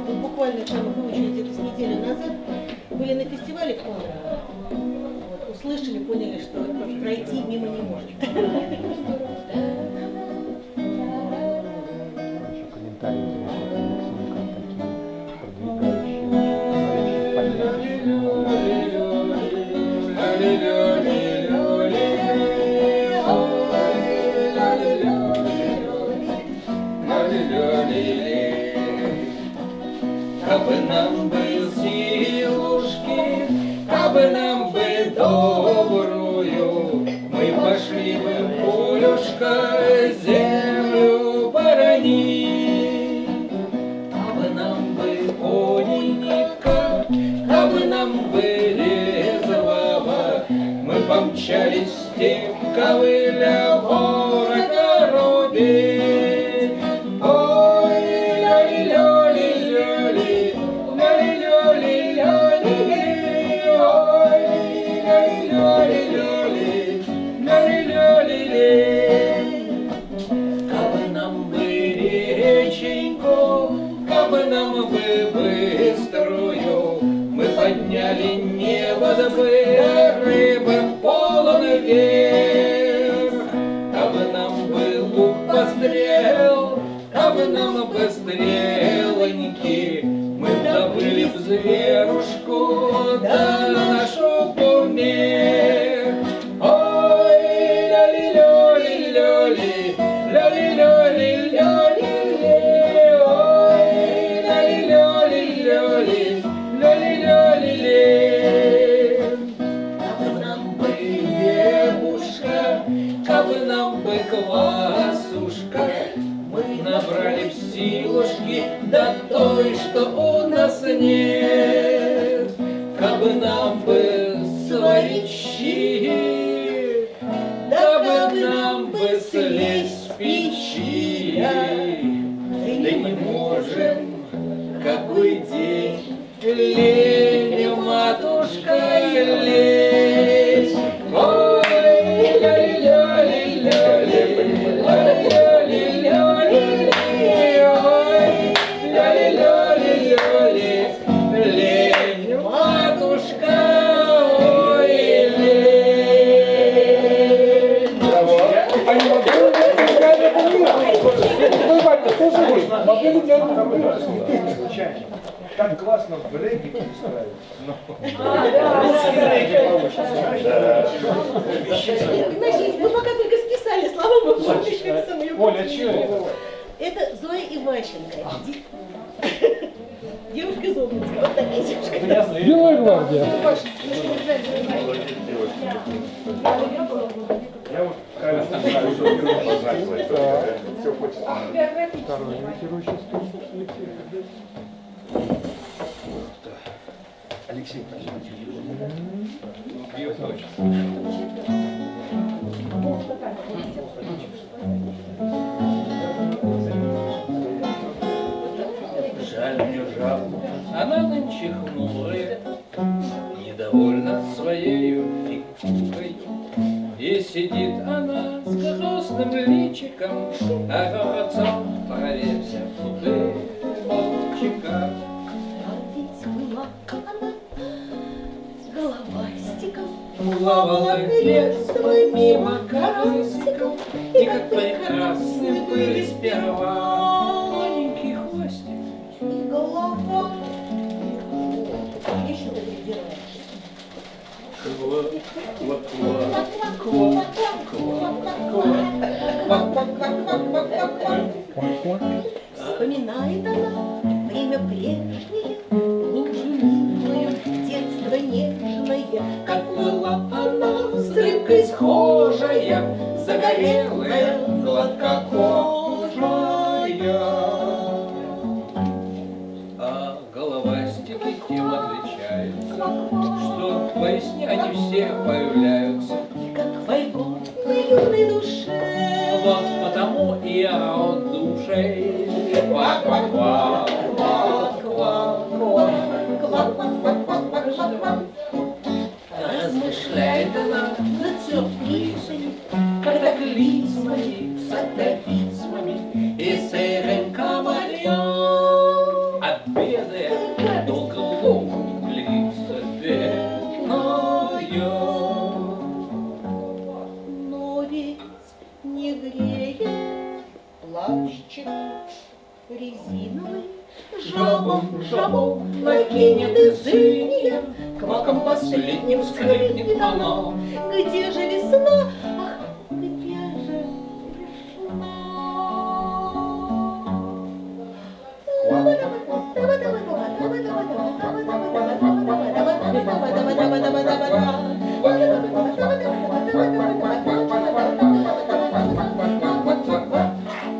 Вот буквально там выучили где-то с неделю назад, были на фестивале в Павлово, вот, услышали, поняли, что пройти мимо не может. Кабы нам бы силушки, кабы нам бы добрую, мы пошли бы, полюшка, землю боронить. Кабы нам бы конника, кабы нам бы резвого, мы помчались в степь, ковыля ворога рубить. Ой, ля-ли-ля-ли-ля-ли, ля-ли-ля-ли-ля-ли-ли, ой, ля-ли-ля-ли-ля-ли, ля-ли-ля-ли-ли. Кабы нам бы реченьку, кабы нам бы быструю, мы подняли небо, да бы рыбы полон вверх. Кабы нам бы лук пострел, кабы нам бы стрелоньки, мы добыли б зверушку, да нашу помех. Ой, ля-ли-ля-ли-ля-ли, ля-ли-ля-ли-ля-ли-ли, ой, ля-ли-ля-ли-ля-ли, ля-ли-ля-ли-ли. Кабы нам бы хлебушка, кабы нам бы квасушка, мы набрали б силушки до той, что у нас нет. Кабы нам бы сварить щи, да бы нам бы слезть с печи, да не можем, какой день, лень, матушка, лень. Ой, ля-ли-ля-ли-ля-ли, ля-ли-ля-ли-ля-ли, ой, ля-ли-ля-ли-ля-ли, лень, матушка, ой, лень. Они могли там классно в регги перестраивать. Значит, мы пока только списали слова, мы помним самую. Оля, что это? Это Зоя Иващенко. Девушка из Обнинска. Вот такая девушка. Белая гвардия. Я вот, кажется, знаю, что первый познакомился. Все хочется. Второй ветерочество. Алексей, Жаль мне жабу, она нынче хмурая, недовольна своею фигурой. И сидит она с грустным личиком, а ротом проверься в бутылочках. А ведь была она с головастиком. Плавала лесом мимо коростиков, и как прекрасны были сперва тоненький хвостик. И голова. Еще делаешь. Вспоминает она время прежнее, лужу милую, детство нежное, как была она с рыбкой схожая, загорелая, гладкокожая. А головастики тем отличаются, что во сне они все появляются. Как фольгу на юной душе. Вот потому и я от души ква-ква-ква, ква-ква-ква. Размышляет она над сюрпризами, катаклизмами, сатафизмами и сырым комарем. А без Жабом, жабом накинет из иния, кваком последним скрипнет оно. Где же весна? Ах, где же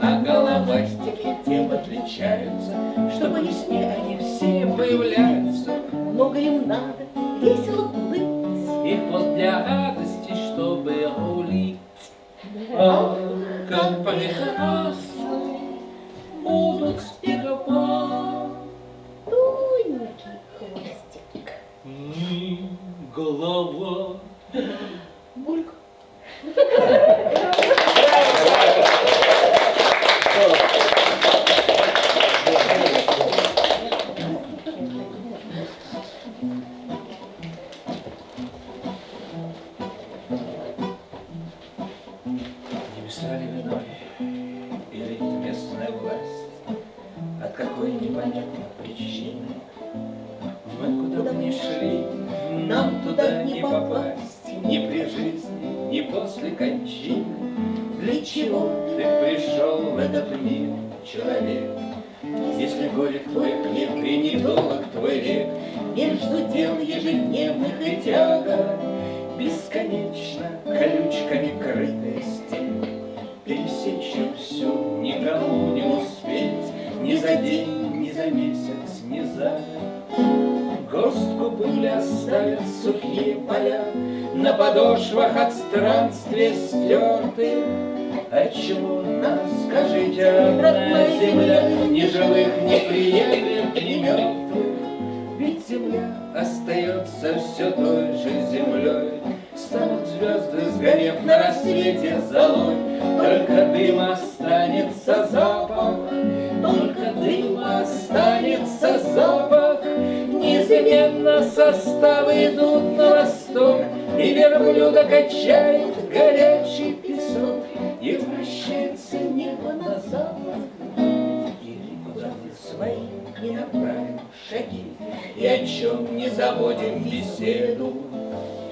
А головастики тем отличаются, что по весне они все появляются. много им надо весело плыть? Их хвост для радости, чтобы рулить. А как прекрасны будут с пирога Тоненький хвостик. голова. Бульк. Не весна ли виной или местная власть? От какой непонятной причины мы куда бы ни шли, нам туда не попасть, ни при жизни, ни после кончины. Для чего ты пришел в этот мир, человек? Если горек твой хлеб и недолг твой век, между дел ежедневных и тяга, бесконечно колючками крытая степь, пересечь ее всю никому не успеть, ни за день, ни за месяц, ни за год. Горстку пыли оставят сухие поля, на подошвах от странствия стертых. Отчего нас, скажите, родная земля, ни живых не приемлет, ни мертвых? Ведь земля остается все той же землей. Станут звезды, сгорев на рассвете золой, только дым останется запах, только дым останется запах. Неизменно составы идут на восток, и верблюда качает горячий песок, и вращается небо на запад. И куда мы свои не направим шаги, и о чем не заводим беседу,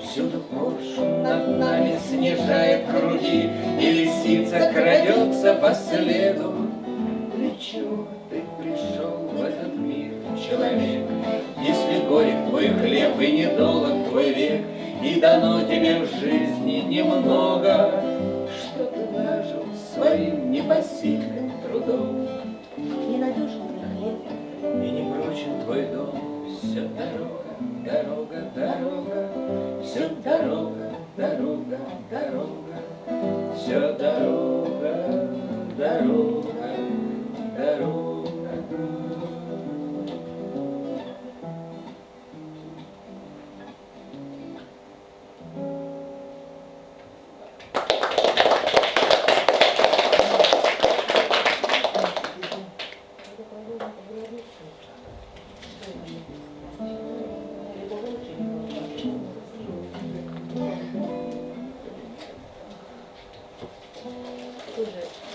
всюду коршун над нами снижает круги, и лисица крадется по следу. Для чего ты пришел в этот мир, человек, если горек твой хлеб и недолг твой век, и дано тебе в жизни немного, что ты нажил своим непосильным трудом? Ненадежен твой хлеб. И не прочен твой дом, все дорога, дорога, дорога, все дорога, дорога, дорога, все дорога, дорога, дорога.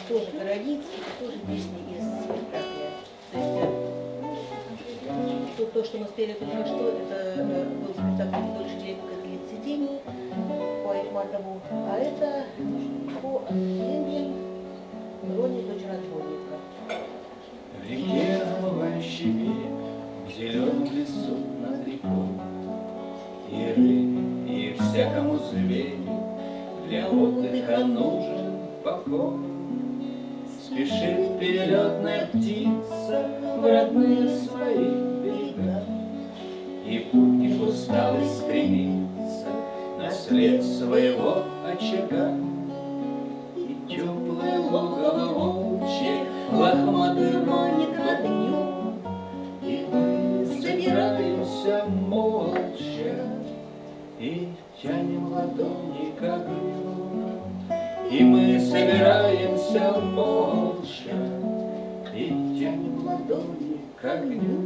Тоже Городицкий, тоже песни из спектакля. То есть то, что мы спели только что, это был спектакль «Не больше человека, как лицедений» по Айтматову, а это по Ленин «Роне, дочь разбойника». В реке, омывающей берег, в зеленом лесу над рекой, и рыбе, и всякому зверю для отдыха нужен покой. Спешит перелетная птица в родные свои берега, и путник усталый стремится на след своего очага. И теплое логово волчье лохматый ронит к огню, и мы собираемся молча и тянем ладони к огню. И мы собираемся молча и тянем ладони к огню.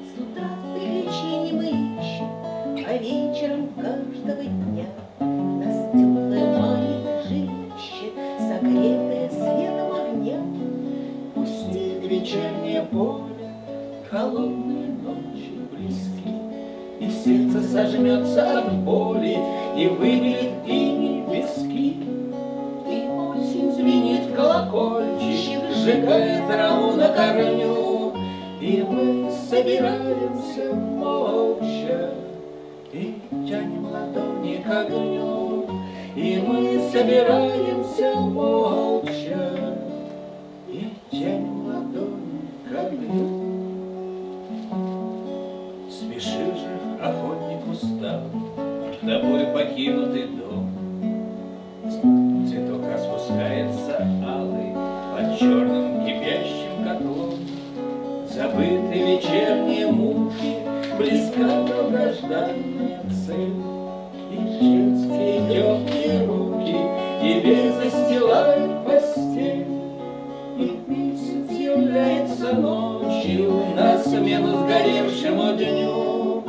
С утра приключений мы ищем, а вечером каждого дня нас теплое манит жилище, согретое светом огня. Пусть вечернее поле, холодные ночи близки, и сердце сожмется от боли, и выбелит иней виски. И осень звенит колокольчик, сжигая траву на корню, и мы собираемся молча и тянем ладони к огню, и мы собираемся молча и тянем ладони к огню. Спешил же охотник устал, тобой покинутый дом. Цветок распускается алый под черным кипящим котлом. Забыты вечерние муки, близка долгожданная цель. И женские теплые руки тебе застилают постель. И месяц является ночью на смену сгоревшему дню.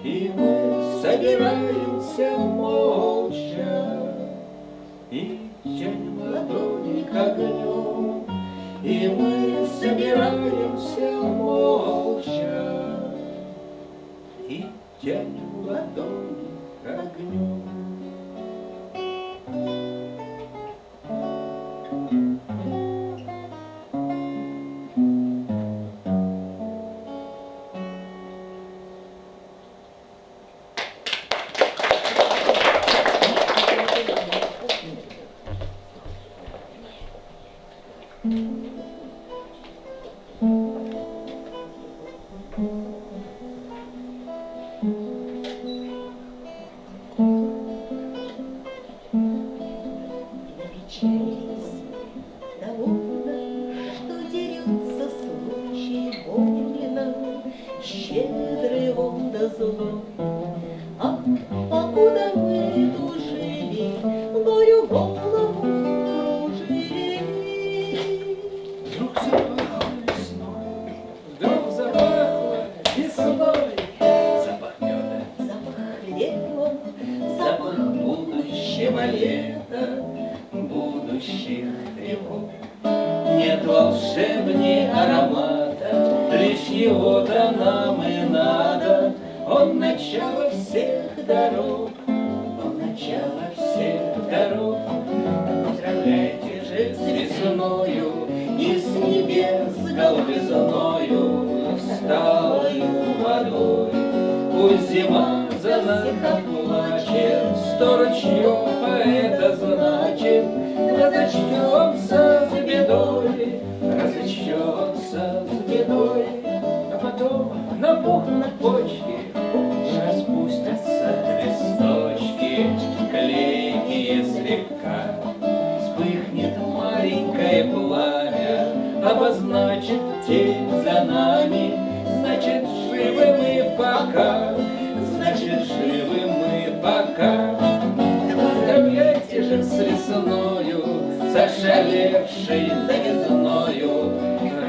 И мы собираемся молча и тянем ладони к огню. И мы собираемся молча и тянем ладони к огню. Щедрый он да злой, ах, покуда мы тужили, горю голову кружили. Вдруг запахло весной, вдруг запахло весной, запах меда, Запах хлеба, запах будущего лета, будущих тревог. Нет волшебней аромата, лишь его-то нам и надо. Он начало всех дорог, он начало всех дорог. Поздравляйте же с весною и с небес голубизною, сталою водой. Пусть зима за нас плачет, сто ручьев, а это значит, разочтется с бедой, разочтется с бедой, а потом набухнут почки, распустятся листочки, клейкие слегка. Вспыхнет маленькое пламя, обозначит тень за нами, значит, живы мы пока, значит, живы мы пока. Поздравляйте же с весною, с ошалевшей новизною,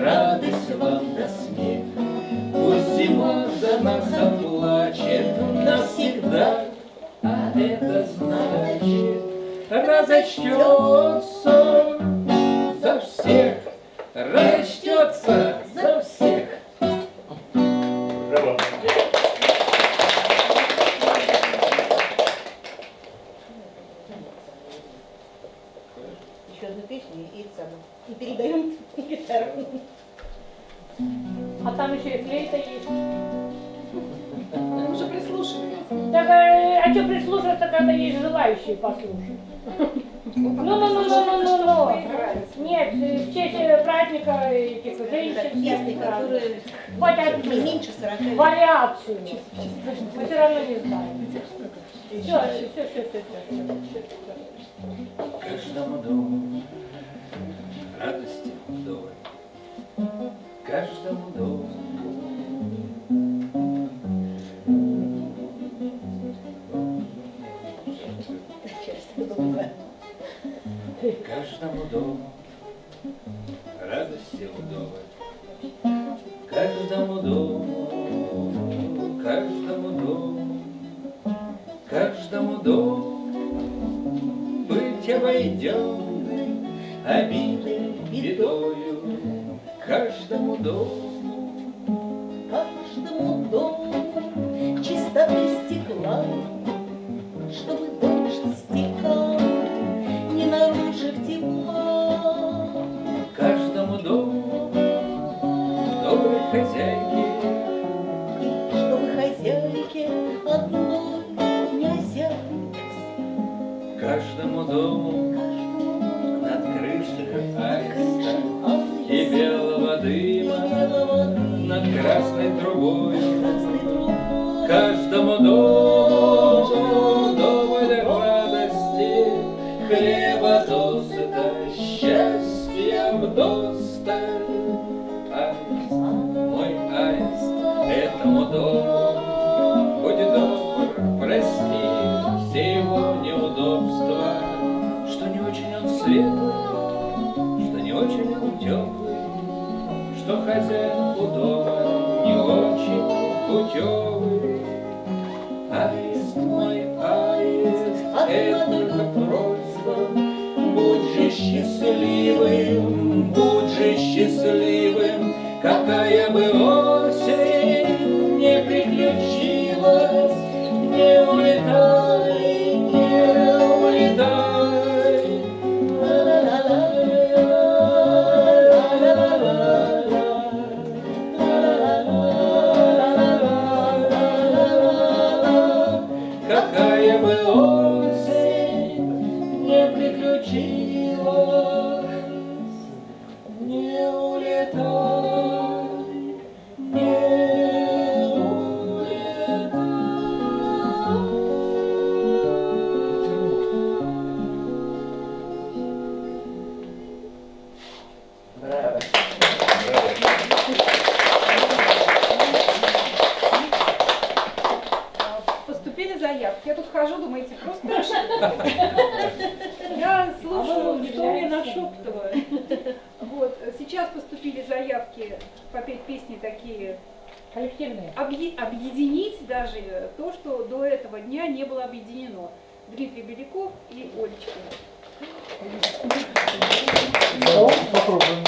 радость вам да смех. Пусть зима за нас заплачет навсегда, а это значит, разочтется за всех, разочтется за всех. Браво. еще одну песню и передаем гитару. А там еще и флейта есть. Мы уже прислушивались. Так, а что прислушаться, когда есть желающие послушать? Ну. Нет, в честь праздника этих женщин. Песни, которые Хотят не меньше 40 вариацию. Мы все равно не знаем. Все. Каждому дому радости вдоволь, каждому дому. Каждому дому радости вдоволь, каждому дому, каждому дому, каждому дому быть обойденным обидой, бедою, каждому дому, Каждому дому чистоты стекла, чтобы дождь стекал, не нарушив тепла. каждому дому доброй хозяйки, И чтобы хозяйке одной не озябнуть, каждому дому каждому над крышей аиста крыше и белого дыма над красной трубой. Каждому дому доволь радости, хлеба досыта, счастья вдосталь. Аист, мой аист, этому дому будь добр, прости все его неудобства, что не очень он светлый, что не очень он теплый, что хозяин у дома не очень путевый. Аист мой, аист, это только просьба, будь же счастливым, будь же счастливым, какая бы осень не приключилась, не улетай, не улетай. Какая бы осень не приключилась, не улетай, не улетай. Поступили заявки. Я тут хожу, думаете, просто я слушаю, что мне нашептывают. Вот. Сейчас поступили заявки попеть песни такие, Коллективные. объединить даже то, что до этого дня не было объединено. Дмитрий Беляков и Олечка. Давай попробуем.